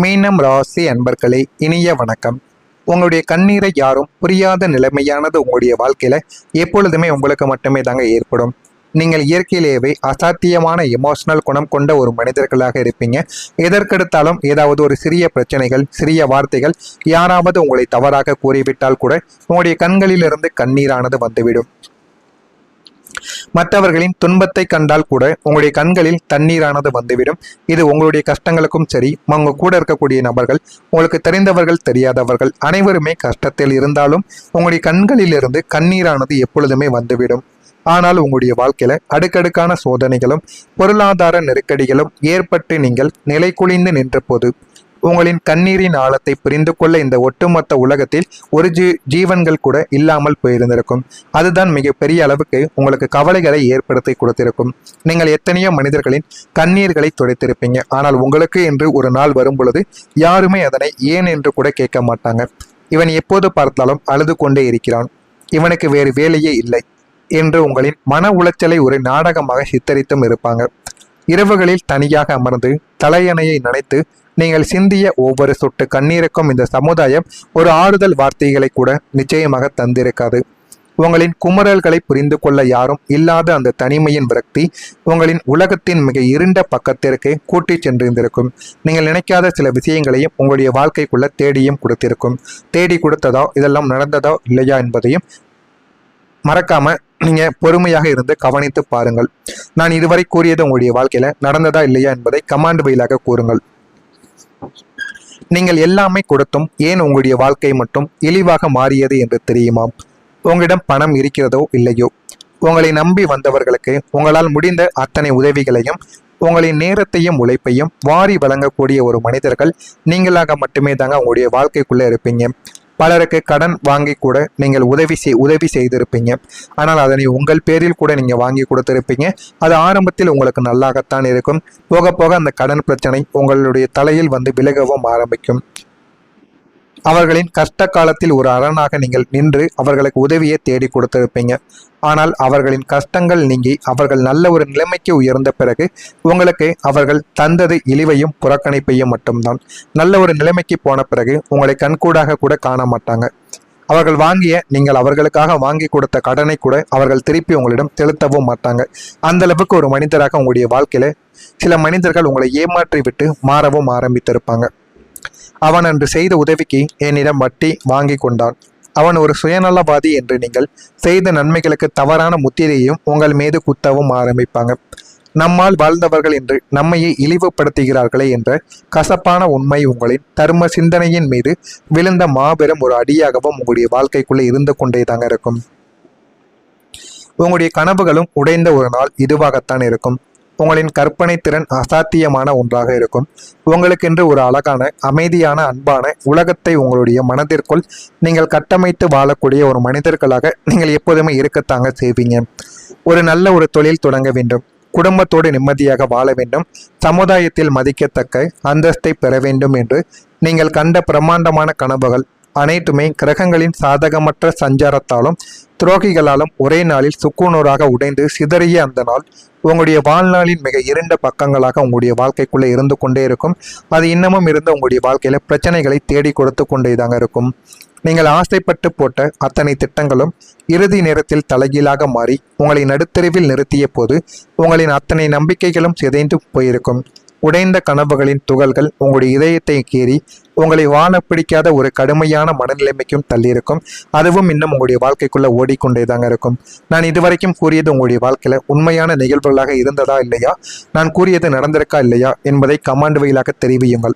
மீனம் ராசி அன்பர்களே, இனிய வணக்கம். உங்களுடைய கண்ணீரை யாரும் புரியாத நிலைமையானது உங்களுடைய வாழ்க்கையில எப்பொழுதுமே உங்களுக்கு மட்டுமே தாங்க ஏற்படும். நீங்கள் இயற்கையிலேயே அசாத்தியமான எமோஷனல் குணம் கொண்ட ஒரு மனிதர்களாக இருப்பீங்க. எதற்கெடுத்தாலும் ஏதாவது ஒரு சிறிய பிரச்சனைகள், சிறிய வார்த்தைகள், யாராவது உங்களை தவறாக கூறிவிட்டால் கூட உங்களுடைய கண்களிலிருந்து கண்ணீரானது வந்துவிடும். மற்றவர்களின் துன்பத்தை கண்டால் கூட உங்களுடைய கண்களில் தண்ணீரானது வந்துவிடும். இது உங்களுடைய கஷ்டங்களுக்கும் சரி, உங்க கூட இருக்கக்கூடிய நபர்கள், உங்களுக்கு தெரிந்தவர்கள் தெரியாதவர்கள் அனைவருமே கஷ்டத்தில் இருந்தாலும் உங்களுடைய கண்களிலிருந்து கண்ணீரானது எப்பொழுதுமே வந்துவிடும். ஆனால் உங்களுடைய வாழ்க்கையில அடுக்கடுக்கான சோதனைகளும் பொருளாதார நெருக்கடிகளும் ஏற்பட்டு நீங்கள் நிலை குலைந்து நின்ற போது உங்களின் கண்ணீரின் ஆழத்தை புரிந்து கொள்ள இந்த ஒட்டுமொத்த உலகத்தில் ஒரு ஜீவன்கள் கூட இல்லாமல் போயிருந்திருக்கும். அதுதான் மிகப்பெரிய அளவுக்கு உங்களுக்கு கவலைகளை ஏற்படுத்தி கொடுத்திருக்கும். நீங்கள் எத்தனையோ மனிதர்களின் கண்ணீர்களை துடைத்திருப்பீங்க. ஆனால் உங்களுக்கு என்று ஒரு நாள் வரும் பொழுது யாருமே அதனை ஏன் என்று கூட கேட்க மாட்டாங்க. இவன் எப்போது பார்த்தாலும் அழுது கொண்டே இருக்கிறான், இவனுக்கு வேறு வேலையே இல்லை என்று உங்களின் மன உளைச்சலை ஒரு நாடகமாக சித்தரித்தும் இருப்பாங்க. இரவுகளில் தனியாக அமர்ந்து தலையணையை நினைத்து நீங்கள் சிந்திய ஒவ்வொரு சொட்டு கண்ணீருக்கும் இந்த சமுதாயம் ஒரு ஆறுதல் வார்த்தைகளை கூட நிச்சயமாக தந்திருக்காது. உங்களின் குமரல்களை புரிந்து கொள்ள யாரும் இல்லாத அந்த தனிமையின் விரக்தி உங்களின் உலகத்தின் மிக இருண்ட பக்கத்திற்கு கூட்டி சென்றிருந்திருக்கும். நீங்கள் நினைக்காத சில விஷயங்களையும் உங்களுடைய வாழ்க்கைக்குள்ள தேடியும் கொடுத்திருக்கும். தேடி கொடுத்ததோ, இதெல்லாம் நடந்ததோ இல்லையா என்பதையும் மறக்காம நீங்க பொறுமையாக இருந்து கவனித்து பாருங்கள். நான் இதுவரை கூறியது உங்களுடைய வாழ்க்கையில நடந்ததா இல்லையா என்பதை கமாண்ட் வழியாக கூறுங்கள். நீங்கள் எல்லாமே கொடுத்தும் ஏன் உங்களுடைய வாழ்க்கை மட்டும் இழிவாக மாறியது என்று தெரியுமா? உங்களிடம் பணம் இருக்கிறதோ இல்லையோ, உங்களை நம்பி வந்தவர்களுக்கு உங்களால் முடிந்த அத்தனை உதவிகளையும் உங்களின் நேரத்தையும் உழைப்பையும் வாரி வழங்கக்கூடிய ஒரு மனிதர்கள் நீங்களாக மட்டுமே தாங்க உங்களுடைய வாழ்க்கைக்குள்ள இருப்பீங்க. பலருக்கு கடன் வாங்கி கூட நீங்கள் உதவி செய்திருப்பீங்க. ஆனால் அதனை உங்கள் பேரில் கூட நீங்கள் வாங்கி கொடுத்திருப்பீங்க. அது ஆரம்பத்தில் உங்களுக்கு நல்லாகத்தான் இருக்கும். போக போக அந்த கடன் பிரச்சனை உங்களுடைய தலையில் வந்து விலகவும் ஆரம்பிக்கும். அவர்களின் கஷ்ட காலத்தில் ஒரு அரணாக நீங்கள் நின்று அவர்களுக்கு உதவியை தேடி கொடுத்திருப்பீங்க. ஆனால் அவர்களின் கஷ்டங்கள் நீங்கி அவர்கள் நல்ல ஒரு நிலைமைக்கு உயர்ந்த பிறகு உங்களுக்கு அவர்கள் தந்தது இழிவையும் புறக்கணிப்பையும் மட்டும்தான். நல்ல ஒரு நிலைமைக்கு போன பிறகு உங்களை கண்கூடாக கூட காண மாட்டாங்க. அவர்கள் நீங்கள் அவர்களுக்காக வாங்கி கொடுத்த கடனை கூட அவர்கள் திருப்பி உங்களிடம் செலுத்தவும் மாட்டாங்க. அந்த அளவுக்கு ஒரு மனிதராக உங்களுடைய வாழ்க்கையில சில மனிதர்கள் உங்களை ஏமாற்றி விட்டு மாறவும் ஆரம்பித்திருப்பாங்க. அவன் அன்று செய்த உதவிக்கு என்னிடம் வட்டி வாங்கி கொண்டான், அவன் ஒரு சுயநலவாதி என்று நீங்கள் செய்த நன்மைகளுக்கு தவறான முத்திரையையும் உங்கள் மீது குத்தவும் ஆரம்பிப்பாங்க. நம்மால் வாழ்ந்தவர்கள் என்று நம்மையே இழிவுபடுத்துகிறார்களே என்ற கசப்பான உண்மை உங்களின் தர்ம சிந்தனையின் மீது விழுந்த மாபெரும் ஒரு அடியாகவும் உங்களுடைய வாழ்க்கைக்குள்ளே இருந்து கொண்டே தாங்க இருக்கும். உங்களுடைய கனவுகளும் உடைந்த ஒரு நாள் இதுவாகத்தான் இருக்கும். உங்களின் கற்பனை திறன் அசாத்தியமான ஒன்றாக இருக்கும். உங்களுக்கென்று ஒரு அழகான, அமைதியான, அன்பான உலகத்தை உங்களுடைய மனதிற்குள் நீங்கள் கட்டமைத்து வாழக்கூடிய ஒரு மனிதர்களாக நீங்கள் எப்போதுமே இருக்கத்தாங்க செய்வீங்க. ஒரு நல்ல ஒரு தொழில் தொடங்க வேண்டும், குடும்பத்தோடு நிம்மதியாக வாழ வேண்டும், சமுதாயத்தில் மதிக்கத்தக்க அந்தஸ்தை பெற வேண்டும் என்று நீங்கள் கண்ட பிரம்மாண்டமான கனவுகள் அனைத்துமே கிரகங்களின் சாதகமற்ற சஞ்சாரத்தாலும் துரோகிகளாலும் ஒரே நாளில் சுக்குநூறாக உடைந்து சிதறிய அந்த நாள் உங்களுடைய வாழ்நாளின் மிக இருண்ட பக்கங்களாக உங்களுடைய வாழ்க்கைக்குள்ளே இருந்து கொண்டே இருக்கும். அது இன்னமும் இருந்து உங்களுடைய வாழ்க்கையில பிரச்சனைகளை தேடி கொடுத்து கொண்டே தாங்க இருக்கும். நீங்கள் ஆசைப்பட்டு போட்ட அத்தனை திட்டங்களும் இறுதி நேரத்தில் தலைகீழாக மாறி உங்களை நடுத்தெருவில் நிறுத்திய போது உங்களின் அத்தனை நம்பிக்கைகளும் சிதைந்து போயிருக்கும். உடைந்த கனவுகளின் துகள்கள் உங்களுடைய இதயத்தை கீறி உங்களை வாழ பிடிக்காத ஒரு கடுமையான மனநிலைமைக்கும் தள்ளியிருக்கும். அதுவும் இன்னும் உங்களுடைய வாழ்க்கைக்குள்ள ஓடிக்கொண்டே தாங்க இருக்கும். நான் இதுவரைக்கும் கூறியது உங்களுடைய வாழ்க்கையில உண்மையான நிகழ்வுகளாக இருந்ததா இல்லையா, நான் கூறியது நடந்திருக்கா இல்லையா என்பதை கமாண்ட் வழியாக தெரிவியுங்கள்.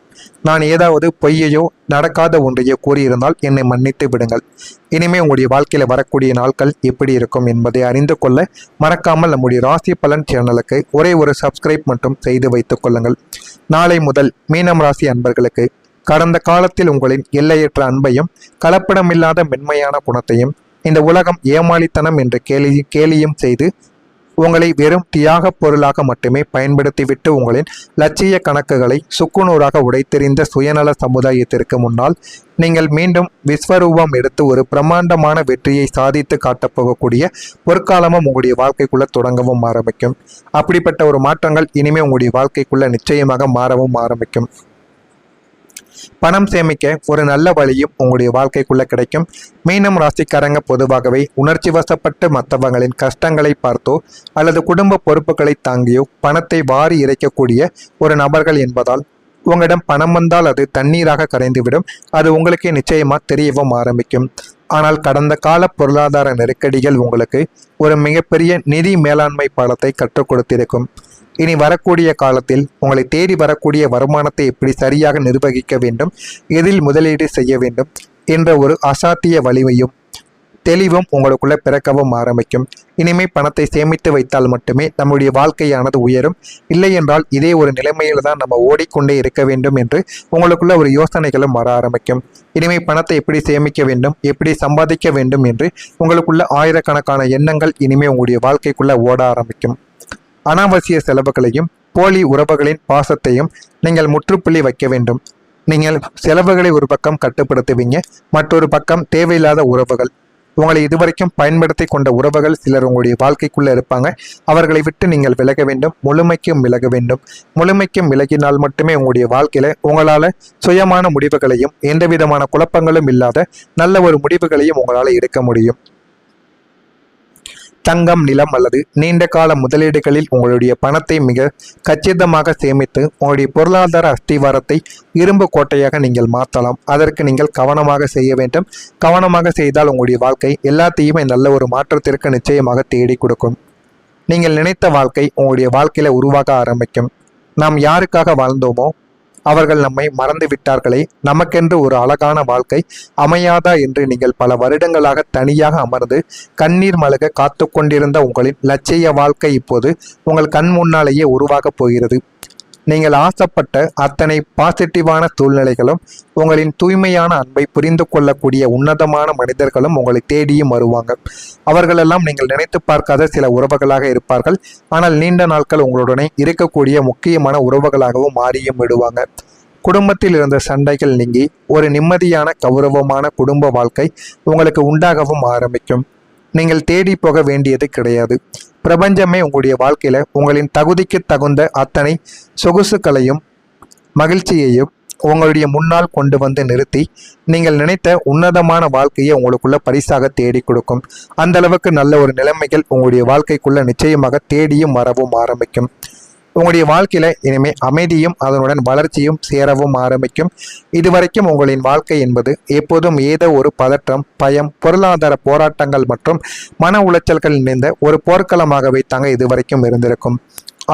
நான் ஏதாவது பொய்யையோ நடக்காத ஒன்றையோ கூறியிருந்தால் என்னை மன்னித்து விடுங்கள். இனிமே உங்களுடைய வாழ்க்கையில வரக்கூடிய நாட்கள் எப்படி இருக்கும் என்பதை அறிந்து கொள்ள மறக்காமல் நம்முடைய ராசி பலன் சேனலுக்கு ஒரே ஒரு சப்ஸ்கிரைப் மட்டும் செய்து வைத்துக் கொள்ளுங்கள். நாளை முதல் மீனம் ராசி அன்பர்களுக்கு கடந்த காலத்தில் உங்களின் எல்லையற்ற அன்பையும் கலப்படமில்லாத மென்மையான குணத்தையும் இந்த உலகம் ஏமாளித்தனம் என்று கேலியும் செய்து உங்களை வெறும் தியாக பொருளாக மட்டுமே பயன்படுத்திவிட்டு உங்களின் லட்சிய கணக்குகளை சுக்குநூறாக உடைத்தெறிந்த சுயநல சமுதாயத்திற்கு முன்னால் நீங்கள் மீண்டும் விஸ்வரூபம் எடுத்து ஒரு பிரம்மாண்டமான வெற்றியை சாதித்து காட்டப்போகக்கூடிய பொற்காலமும் உங்களுடைய வாழ்க்கைக்குள்ள தொடங்கவும் ஆரம்பிக்கும். அப்படிப்பட்ட ஒரு மாற்றங்கள் இனிமே உங்களுடைய வாழ்க்கைக்குள்ள நிச்சயமாக மாறவும் ஆரம்பிக்கும். பணம் சேமிக்க ஒரு நல்ல வழியும் உங்களுடைய வாழ்க்கைக்குள்ள கிடைக்கும். மீனம் ராசிக்காரங்க பொதுவாகவே உணர்ச்சி வசப்பட்டு மற்றவங்களின் கஷ்டங்களை பார்த்தோ அல்லது குடும்ப பொறுப்புகளை தாங்கியோ பணத்தை வாரி இறைக்கக்கூடிய ஒரு நபர்கள் என்பதால் உங்களிடம் பணம் வந்தால் அது தண்ணீராக கரைந்துவிடும். அது உங்களுக்கே நிச்சயமா தெரியவும் ஆரம்பிக்கும். ஆனால் கடந்த கால பொருளாதார நெருக்கடிகள் உங்களுக்கு ஒரு மிகப்பெரிய நிதி மேலாண்மை பாடத்தை கற்றுக் கொடுத்திருக்கும். இனி வரக்கூடிய காலத்தில் உங்களை தேடி வரக்கூடிய வருமானத்தை எப்படி சரியாக நிர்வகிக்க வேண்டும், எதில் முதலீடு செய்ய வேண்டும் என்ற ஒரு அசாத்திய வலிமையும் தெளிவும் உங்களுக்குள்ள பிறக்கவும் ஆரம்பிக்கும். இனிமே பணத்தை சேமித்து வைத்தால் மட்டுமே நம்முடைய வாழ்க்கையானது உயரும். இல்லை என்றால் இதே ஒரு நிலைமையில் தான் நம்ம ஓடிக்கொண்டே இருக்க வேண்டும் என்று உங்களுக்குள்ள ஒரு யோசனைகளும் வர ஆரம்பிக்கும். இனிமே பணத்தை எப்படி சேமிக்க வேண்டும், எப்படி சம்பாதிக்க வேண்டும் என்று உங்களுக்குள்ள ஆயிரக்கணக்கான எண்ணங்கள் இனிமே உங்களுடைய வாழ்க்கைக்குள்ள ஓட ஆரம்பிக்கும். அனாவசிய செலவுகளையும் போலி உறவுகளின் பாசத்தையும் நீங்கள் முற்றுப்புள்ளி வைக்க வேண்டும். நீங்கள் செலவுகளை ஒரு பக்கம் கட்டுப்படுத்துவீங்க, மற்றொரு பக்கம் தேவையில்லாத உறவுகள், உங்களை இதுவரைக்கும் பயன்படுத்தி கொண்ட உறவுகள் சிலர் உங்களுடைய வாழ்க்கைக்குள்ள இருப்பாங்க. அவர்களை விட்டு நீங்கள் விலக வேண்டும், முழுமைக்கும் விலக வேண்டும். முழுமைக்கும் விலகினால் மட்டுமே உங்களுடைய வாழ்க்கையில உங்களால சுயமான முடிவுகளையும் எந்த விதமான குழப்பங்களும் இல்லாத நல்ல ஒரு முடிவுகளையும் உங்களால் எடுக்க முடியும். தங்கம், நிலம் அல்லது நீண்ட கால முதலீடுகளில் உங்களுடைய பணத்தை மிக கச்சிதமாக சேமித்து உங்களுடைய பொருளாதார அஸ்திவாரத்தை இரும்பு கோட்டையாக நீங்கள் மாற்றலாம். அதற்கு நீங்கள் கவனமாக செய்ய வேண்டும். கவனமாக செய்தால் உங்களுடைய வாழ்க்கை எல்லாத்தையுமே நல்ல ஒரு மாற்றத்திற்கு நிச்சயமாக தேடி கொடுக்கும். நீங்கள் நினைத்த வாழ்க்கை உங்களுடைய வாழ்க்கையில உருவாக ஆரம்பிக்கும். நாம் யாருக்காக வாழ்ந்தோமோ அவர்கள் நம்மை மறந்து விட்டார்களே, நமக்கென்று ஒரு அழகான வாழ்க்கை அமையாதா என்று நீங்கள் பல வருடங்களாக தனியாக அமர்ந்து கண்ணீர் மல்க காத்து கொண்டிருந்த உங்களின் லட்சிய வாழ்க்கை இப்போது உங்கள் கண் முன்னாலேயே உருவாகப் போகிறது. நீங்கள் ஆசைப்பட்ட அத்தனை பாசிட்டிவான சூழ்நிலைகளும் உங்களின் தூய்மையான அன்பை புரிந்து கொள்ளக்கூடிய உன்னதமான மனிதர்களும் உங்களை தேடியும் வருவாங்க. அவர்களெல்லாம் நீங்கள் நினைத்து பார்க்காத சில உறவுகளாக இருப்பார்கள். ஆனால் நீண்ட நாட்கள் உங்களுடனே இருக்கக்கூடிய முக்கியமான உறவுகளாகவும் மாறியும் விடுவாங்க. குடும்பத்தில் இருந்த சண்டைகள் நீங்கி ஒரு நிம்மதியான கௌரவமான குடும்ப வாழ்க்கை உங்களுக்கு உண்டாகவும் ஆரம்பிக்கும். நீங்கள் தேடி போக வேண்டியது கிடையாது. பிரபஞ்சமே உங்களுடைய வாழ்க்கையில உங்களின் தகுதிக்கு தகுந்த அத்தனை சொகுசுகளையும் மகிழ்ச்சியையும் உங்களுடைய முன்னால் கொண்டு வந்து நிறுத்தி நீங்கள் நினைத்த உன்னதமான வாழ்க்கையை உங்களுக்குள்ள பரிசாக தேடி கொடுக்கும். அந்த அளவுக்கு நல்ல ஒரு நிலைமைகள் உங்களுடைய வாழ்க்கைக்குள்ள நிச்சயமாக தேடியும் வரவும் ஆரம்பிக்கும். உங்களுடைய வாழ்க்கையில இனிமே அமைதியும் அதனுடன் வளர்ச்சியும் சேரவும் ஆரம்பிக்கும். இதுவரைக்கும் உங்களின் வாழ்க்கை என்பது எப்போதும் ஏதோ ஒரு பதற்றம், பயம், பொருளாதார போராட்டங்கள் மற்றும் மன உளைச்சல்கள் நிறைந்த ஒரு போர்க்களமாகவே தாங்க இதுவரைக்கும் இருந்திருக்கும்.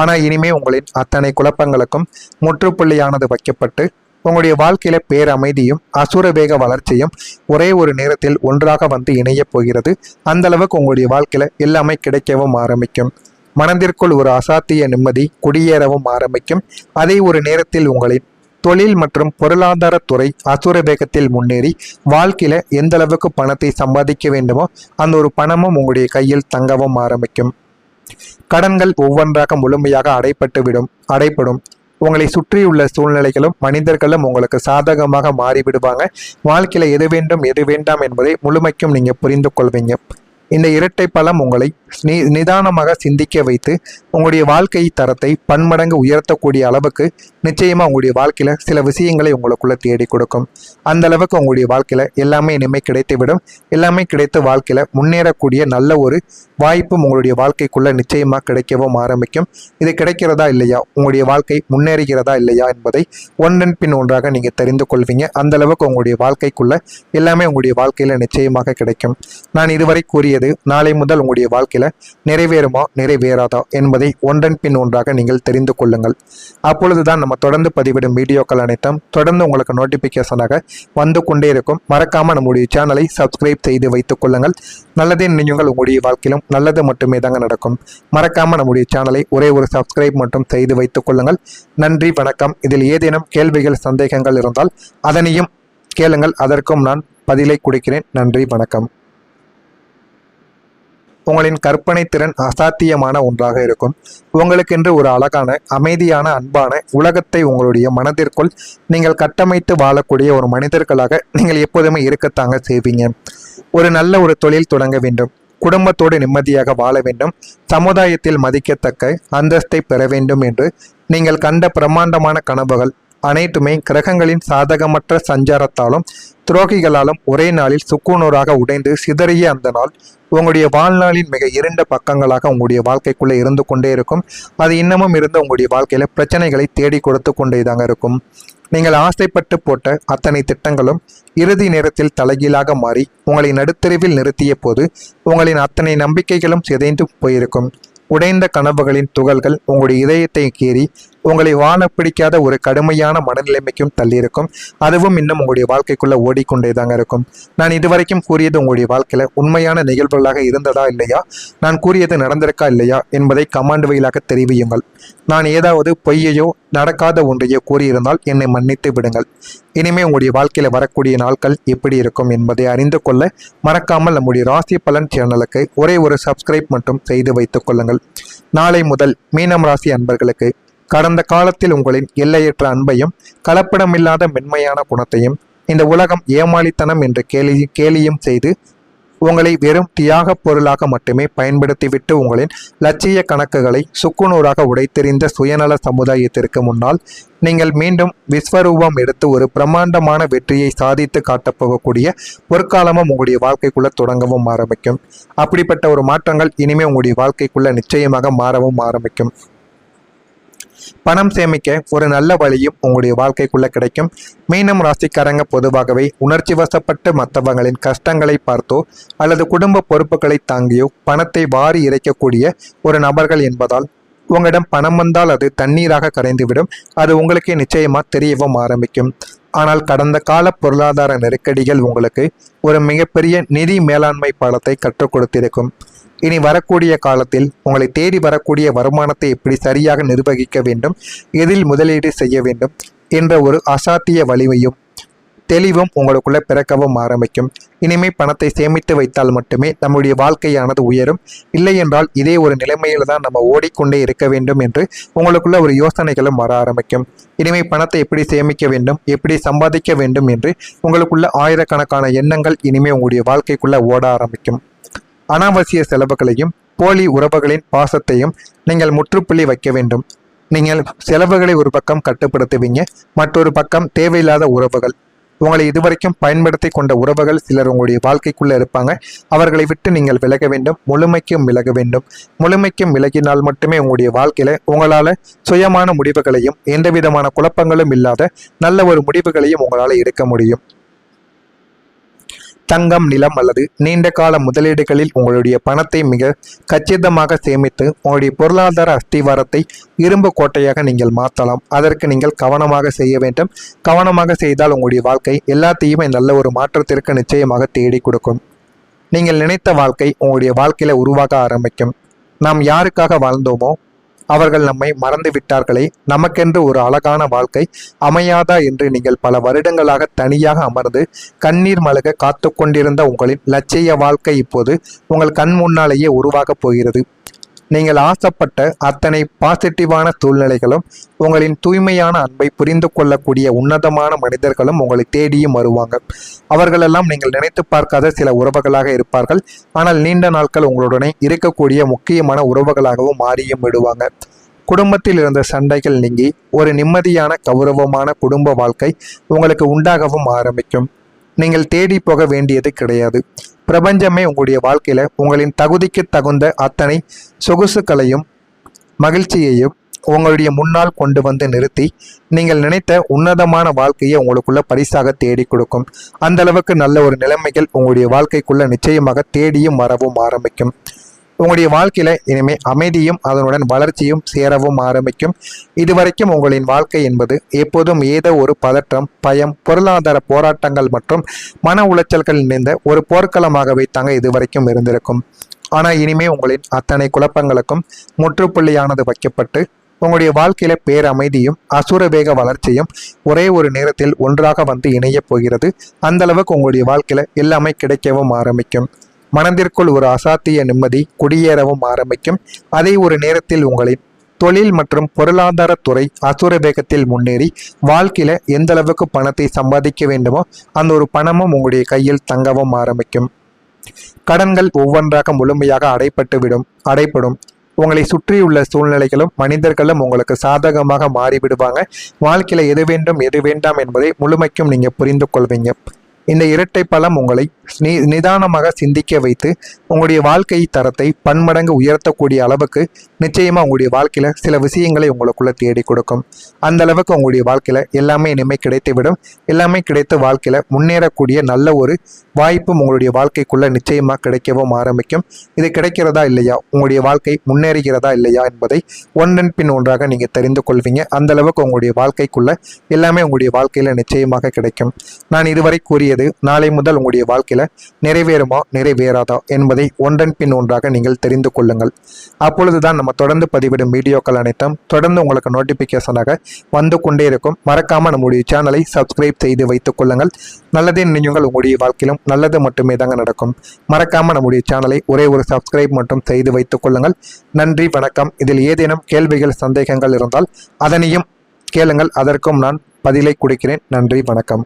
ஆனால் இனிமே உங்களின் அத்தனை குழப்பங்களுக்கும் முற்றுப்புள்ளியானது வைக்கப்பட்டு உங்களுடைய வாழ்க்கையில பேரமைதியும் அசுர வேக வளர்ச்சியும் ஒரே ஒரு நேரத்தில் ஒன்றாக வந்து இணைய போகிறது. அந்த அளவுக்கு உங்களுடைய வாழ்க்கையில எல்லாமே கிடைக்கவும் ஆரம்பிக்கும். மனதிற்குள் ஒரு அசாத்திய நிம்மதி குடியேறவும் ஆரம்பிக்கும். அதே ஒரு நேரத்தில் உங்களின் தொழில் மற்றும் பொருளாதார துறை அசுர வேகத்தில் முன்னேறி வாழ்க்கையில எந்த அளவுக்கு பணத்தை சம்பாதிக்க வேண்டுமோ அந்த ஒரு பணமும் உங்களுடைய கையில் தங்கவும் ஆரம்பிக்கும். கடன்கள் ஒவ்வொன்றாக முழுமையாக அடைப்படும். உங்களை சுற்றியுள்ள சூழ்நிலைகளும் மனிதர்களும் உங்களுக்கு சாதகமாக மாறிவிடுவாங்க. வாழ்க்கையில எது வேண்டும் எது வேண்டாம் என்பதை முழுமைக்கும் நீங்க புரிந்து கொள்வீங்க. இந்த இரட்டை பலம் உங்களை நிதானமாக சிந்திக்க வைத்து உங்களுடைய வாழ்க்கை தரத்தை பன்மடங்கு உயர்த்தக்கூடிய அளவுக்கு நிச்சயமா உங்களுடைய வாழ்க்கையில சில விஷயங்களை உங்களுக்குள்ள தேடி கொடுக்கும். அந்த அளவுக்கு உங்களுடைய வாழ்க்கையில எல்லாமே இனிமே கிடைத்துவிடும். எல்லாமே கிடைத்து வாழ்க்கையில முன்னேறக்கூடிய நல்ல ஒரு வாய்ப்பும் உங்களுடைய வாழ்க்கைக்குள்ள நிச்சயமா கிடைக்கவும் ஆரம்பிக்கும். இது கிடைக்கிறதா இல்லையா, உங்களுடைய வாழ்க்கை முன்னேறுகிறதா இல்லையா என்பதை ஒன்றன் பின் ஒன்றாக நீங்க தெரிந்து கொள்வீங்க. அந்த அளவுக்கு உங்களுடைய வாழ்க்கைக்குள்ள எல்லாமே உங்களுடைய வாழ்க்கையில நிச்சயமாக கிடைக்கும். நான் இதுவரை கூறியது நாளை முதல் உங்களுடைய வாழ்க்கையில நிறைவேறுமா நிறைவேறாதா என்பதை ஒன்றன் பின் ஒன்றாக நீங்கள் தெரிந்து கொள்ளுங்கள். அப்பொழுதுதான் நம்ம தொடர்ந்து பதிவிடும் வீடியோக்கள் அனைத்தும் தொடர்ந்து உங்களுக்கு நோட்டிபிகேஷனாக வந்து கொண்டே இருக்கும். மறக்காம நம்முடைய சேனலை சப்ஸ்கிரைப் செய்து வைத்துக் கொள்ளுங்கள். நல்லதே நினைவுகள் உங்களுடைய வாழ்க்கையிலும் நல்லது மட்டுமே தாங்க நடக்கும். மறக்காம நம்முடைய சேனலை ஒரே ஒரு சப்ஸ்கிரைப் மட்டும் செய்து வைத்துக் கொள்ளுங்கள். நன்றி, வணக்கம். இதில் ஏதேனும் கேள்விகள் சந்தேகங்கள் இருந்தால் அதனையும் கேளுங்கள், அதற்கும் நான் பதிலை கொடுக்கிறேன். நன்றி, வணக்கம். உங்களின் கற்பனை திறன் அசாத்தியமான ஒன்றாக இருக்கும். உங்களுக்கென்று ஒரு அழகான அமைதியான அன்பான உலகத்தை உங்களுடைய மனதிற்குள் நீங்கள் கட்டமைத்து வாழக்கூடிய ஒரு மனிதர்களாக நீங்கள் எப்போதுமே இருக்கத்தாங்க செய்வீங்க. ஒரு நல்ல ஒரு தொழில் தொடங்க வேண்டும், குடும்பத்தோடு நிம்மதியாக வாழ வேண்டும், சமுதாயத்தில் மதிக்கத்தக்க அந்தஸ்தை பெற வேண்டும் என்று நீங்கள் கண்ட பிரம்மாண்டமான கனவுகள் அனைத்துமே கிரகங்களின் சாதகமற்ற சஞ்சாரத்தாலும் துரோகிகளாலும் ஒரே நாளில் சுக்குநூறாக உடைந்து சிதறிய அந்த நாள் உங்களுடைய வாழ்நாளின் மிக இருண்ட பக்கங்களாக உங்களுடைய வாழ்க்கைக்குள்ளே இருந்து கொண்டே இருக்கும். அது இன்னமும் இருந்து உங்களுடைய வாழ்க்கையில பிரச்சனைகளை தேடி கொடுத்து கொண்டே தாங்க இருக்கும். நீங்கள் ஆசைப்பட்டு போட்ட அத்தனை திட்டங்களும் இறுதி நேரத்தில் தலைகீழாக மாறி உங்களை நடுத்தெருவில் நிறுத்திய போது உங்களின் அத்தனை நம்பிக்கைகளும் சிதைந்து போயிருக்கும். உடைந்த கனவுகளின் துகள்கள் உங்களுடைய இதயத்தை கீறி உங்களை வாழ பிடிக்காத ஒரு கடுமையான மனநிலைமைக்கும் தள்ளியிருக்கும். அதுவும் இன்னும் உங்களுடைய வாழ்க்கைக்குள்ள ஓடிக்கொண்டே தாங்க இருக்கும். நான் இதுவரைக்கும் கூறியது உங்களுடைய வாழ்க்கையில உண்மையான நிகழ்வுகளாக இருந்ததா இல்லையா, நான் கூறியது நடந்திருக்கா இல்லையா என்பதை கமாண்ட் வழியாக தெரிவியுங்கள். நான் ஏதாவது பொய்யையோ நடக்காத ஒன்றையோ கூறியிருந்தால் என்னை மன்னித்து விடுங்கள். இனிமே உங்களுடைய வாழ்க்கையில வரக்கூடிய நாட்கள் எப்படி இருக்கும் என்பதை அறிந்து கொள்ள மறக்காமல் நம்முடைய ராசி பலன் சேனலுக்கு ஒரே ஒரு சப்ஸ்கிரைப் மட்டும் செய்து வைத்துக் கொள்ளுங்கள். நாளை முதல் மீனம் ராசி அன்பர்களுக்கு கடந்த காலத்தில் உங்களின் எல்லையற்ற அன்பையும் கலப்படமில்லாத மென்மையான குணத்தையும் இந்த உலகம் ஏமாளித்தனம் என்று கேலியும் செய்து உங்களை வெறும் தியாக பொருளாக மட்டுமே பயன்படுத்திவிட்டு உங்களின் லட்சிய கணக்குகளை சுக்குநூறாக உடைத்தெறிந்த சுயநல சமுதாயத்திற்கு முன்னால் நீங்கள் மீண்டும் விஸ்வரூபம் எடுத்து ஒரு பிரம்மாண்டமான வெற்றியை சாதித்து காட்டப்போகக்கூடிய பொற்காலமும் உங்களுடைய வாழ்க்கைக்குள்ள தொடங்கவும் ஆரம்பிக்கும். அப்படிப்பட்ட ஒரு மாற்றங்கள் இனிமே உங்களுடைய வாழ்க்கைக்குள்ள நிச்சயமாக மாறவும் ஆரம்பிக்கும். பணம் சேமிக்க ஒரு நல்ல வழியும் உங்களுடைய வாழ்க்கைக்குள்ள கிடைக்கும். மீனம் ராசிக்காரங்க பொதுவாகவே உணர்ச்சி வசப்பட்டு மற்றவங்களின் கஷ்டங்களை பார்த்தோ அல்லது குடும்ப பொறுப்புகளை தாங்கியோ பணத்தை வாரி இறைக்கக்கூடிய ஒரு நபர்கள் என்பதால் உங்களிடம் பணம் வந்தால் அது தண்ணீராக கரைந்துவிடும். அது உங்களுக்கே நிச்சயமா தெரியவும் ஆரம்பிக்கும். ஆனால் கடந்த கால பொருளாதார நெருக்கடிகள் உங்களுக்கு ஒரு மிகப்பெரிய நிதி மேலாண்மை பாடத்தை கற்றுக் கொடுத்திருக்கும். இனி வரக்கூடிய காலத்தில் உங்களை தேடி வரக்கூடிய வருமானத்தை எப்படி சரியாக நிர்வகிக்க வேண்டும், எதில் முதலீடு செய்ய வேண்டும் என்ற ஒரு அசாத்திய வலிமையும் தெளிவும் உங்களுக்குள்ள பிறக்கவும் ஆரம்பிக்கும். இனிமே பணத்தை சேமித்து வைத்தால் மட்டுமே நம்முடைய வாழ்க்கையானது உயரும். இல்லை என்றால் இதே ஒரு நிலைமையில தான் நம்ம ஓடிக்கொண்டே இருக்க வேண்டும் என்று உங்களுக்குள்ள ஒரு யோசனைகளும் வர ஆரம்பிக்கும். இனிமே பணத்தை எப்படி சேமிக்க வேண்டும், எப்படி சம்பாதிக்க வேண்டும் என்று உங்களுக்குள்ள ஆயிரக்கணக்கான எண்ணங்கள் இனிமே உங்களுடைய வாழ்க்கைக்குள்ள ஓட ஆரம்பிக்கும். அனாவசிய செலவுகளையும் போலி உறவுகளின் பாசத்தையும் நீங்கள் முற்றுப்புள்ளி வைக்க வேண்டும். நீங்கள் செலவுகளை ஒரு பக்கம் கட்டுப்படுத்துவீங்க, மற்றொரு பக்கம் தேவையில்லாத உறவுகள், உங்களை இதுவரைக்கும் பயன்படுத்தி கொண்ட உறவுகள் சிலர் உங்களுடைய வாழ்க்கைக்குள்ள இருப்பாங்க. அவர்களை விட்டு நீங்கள் விலக வேண்டும், முழுமைக்கும் விலக வேண்டும். முழுமைக்கும் விலகினால் மட்டுமே உங்களுடைய வாழ்க்கையில உங்களால சுயமான முடிவுகளையும் எந்த விதமான குழப்பங்களும் இல்லாத நல்ல ஒரு முடிவுகளையும் உங்களால் எடுக்க முடியும். தங்கம், நிலம் அல்லது நீண்ட கால முதலீடுகளில் உங்களுடைய பணத்தை மிக கச்சிதமாக சேமித்து உங்களுடைய பொருளாதார அஸ்திவாரத்தை இரும்பு கோட்டையாக நீங்கள் மாற்றலாம். அதற்கு நீங்கள் கவனமாக செய்ய வேண்டும். கவனமாக செய்தால் உங்களுடைய வாழ்க்கை எல்லாத்தையுமே நல்ல ஒரு மாற்றத்திற்கு நிச்சயமாக தேடி கொடுக்கும். நீங்கள் நினைத்த வாழ்க்கை உங்களுடைய வாழ்க்கையில உருவாக ஆரம்பிக்கும். நாம் யாருக்காக வாழ்ந்தோமோ அவர்கள் நம்மை மறந்து விட்டார்களே, நமக்கென்று ஒரு அழகான வாழ்க்கை அமையாதா என்று நீங்கள் பல வருடங்களாக தனியாக அமர்ந்து கண்ணீர் மல்க காத்து கொண்டிருந்த உங்களின் லட்சிய வாழ்க்கை இப்போது உங்கள் கண் முன்னாலேயே உருவாகப் போகிறது. நீங்கள் ஆசைப்பட்ட அத்தனை பாசிட்டிவான சூழ்நிலைகளும் உங்களின் தூய்மையான அன்பை புரிந்து கொள்ளக்கூடிய உன்னதமான மனிதர்களும் உங்களை தேடியும் வருவாங்க. அவர்களெல்லாம் நீங்கள் நினைத்து பார்க்காத சில உறவுகளாக இருப்பார்கள். ஆனால் நீண்ட நாட்கள் உங்களுடனே இருக்கக்கூடிய முக்கியமான உறவுகளாகவும் மாறியும் விடுவாங்க. குடும்பத்தில் இருந்த சண்டைகள் நீங்கி ஒரு நிம்மதியான கௌரவமான குடும்ப வாழ்க்கை உங்களுக்கு உண்டாகவும் ஆரம்பிக்கும். நீங்கள் தேடி போக வேண்டியது கிடையாது. பிரபஞ்சமே உங்களுடைய வாழ்க்கையில உங்களின் தகுதிக்கு தகுந்த அத்தனை சொகுசுகளையும் மகிழ்ச்சியையும் உங்களுடைய முன்னால் கொண்டு வந்து நிறுத்தி நீங்கள் நினைத்த உன்னதமான வாழ்க்கையை உங்களுக்குள்ள பரிசாக தேடி கொடுக்கும். அந்த அளவுக்கு நல்ல ஒரு நிலைமைகள் உங்களுடைய வாழ்க்கைக்குள்ள நிச்சயமாக தேடியும் வரவும் ஆரம்பிக்கும். உங்களுடைய வாழ்க்கையில இனிமே அமைதியும் அதனுடன் வளர்ச்சியும் சேரவும் ஆரம்பிக்கும். இதுவரைக்கும் உங்களின் வாழ்க்கை என்பது எப்போதும் ஏதோ ஒரு பதற்றம், பயம், பொருளாதார போராட்டங்கள் மற்றும் மன உளைச்சல்கள் நிறைந்த ஒரு போர்க்களமாகவே தாங்க இதுவரைக்கும் இருந்திருக்கும். ஆனால் இனிமே உங்களின் அத்தனை குழப்பங்களுக்கும் முற்றுப்புள்ளியானது வைக்கப்பட்டு உங்களுடைய வாழ்க்கையில பேரமைதியும் அசுர வேக வளர்ச்சியும் ஒரே ஒரு நேரத்தில் ஒன்றாக வந்து இணைய போகிறது. அந்த அளவுக்கு உங்களுடைய வாழ்க்கையில எல்லாமே கிடைக்கவும் ஆரம்பிக்கும். மனதிற்குள் ஒரு அசாத்திய நிம்மதி குடியேறவும் ஆரம்பிக்கும். அதே ஒரு நேரத்தில் உங்களின் தொழில் மற்றும் பொருளாதார துறை அசுர வேகத்தில் முன்னேறி வாழ்க்கையில எந்த அளவுக்கு பணத்தை சம்பாதிக்க வேண்டுமோ அந்த ஒரு பணமும் உங்களுடைய கையில் தங்கவும் ஆரம்பிக்கும். கடன்கள் ஒவ்வொன்றாக முழுமையாக அடைப்படும். உங்களை சுற்றியுள்ள சூழ்நிலைகளும் மனிதர்களும் உங்களுக்கு சாதகமாக மாறிவிடுவாங்க. வாழ்க்கையில எது வேண்டும் எது வேண்டாம் என்பதை முழுமைக்கும் நீங்க புரிந்து கொள்வீங்க. இந்த இரட்டை பலம் உங்களை நிதானமாக சிந்திக்க வைத்து உங்களுடைய வாழ்க்கை தரத்தை பன்மடங்கு உயர்த்தக்கூடிய அளவுக்கு நிச்சயமா உங்களுடைய வாழ்க்கையில சில விஷயங்களை உங்களுக்குள்ள தேடி கொடுக்கும். அந்த அளவுக்கு உங்களுடைய வாழ்க்கையில எல்லாமே இனிமே கிடைத்துவிடும். எல்லாமே கிடைத்து வாழ்க்கையில முன்னேறக்கூடிய நல்ல ஒரு வாய்ப்பும் உங்களுடைய வாழ்க்கைக்குள்ள நிச்சயமா கிடைக்கவும் ஆரம்பிக்கும். இது கிடைக்கிறதா இல்லையா, உங்களுடைய வாழ்க்கை முன்னேறுகிறதா இல்லையா என்பதை ஒன்றன் பின் ஒன்றாக நீங்க தெரிந்து கொள்வீங்க. அந்த அளவுக்கு உங்களுடைய வாழ்க்கைக்குள்ள எல்லாமே உங்களுடைய வாழ்க்கையில நிச்சயமாக கிடைக்கும். நான் இதுவரை கூறியது நாளை முதல் உங்களுடைய வாழ்க்கையில நிறைவேறுமா நிறைவேறாதா என்பதை ஒன்றன் பின் ஒன்றாக நீங்கள் தெரிந்து கொள்ளுங்கள். அப்பொழுதுதான் நம்ம தொடர்ந்து பதிவிடும் வீடியோக்கள் அனைத்தும் தொடர்ந்து உங்களுக்கு நோட்டிபிகேஷனாக வந்து கொண்டே இருக்கும். மறக்காம நம்முடைய சேனலை சப்ஸ்கிரைப் செய்து வைத்துக் கொள்ளுங்கள். நல்லதே நினைவுகள் உங்களுடைய வாழ்க்கையிலும் நல்லது மட்டுமே தாங்க நடக்கும். மறக்காம நம்முடைய சேனலை ஒரே ஒரு சப்ஸ்கிரைப் மட்டும் செய்து வைத்துக் கொள்ளுங்கள். நன்றி, வணக்கம். இதில் ஏதேனும் கேள்விகள் சந்தேகங்கள் இருந்தால் அதனையும் கேளுங்கள், அதற்கும் நான் பதிலை கொடுக்கிறேன். நன்றி, வணக்கம்.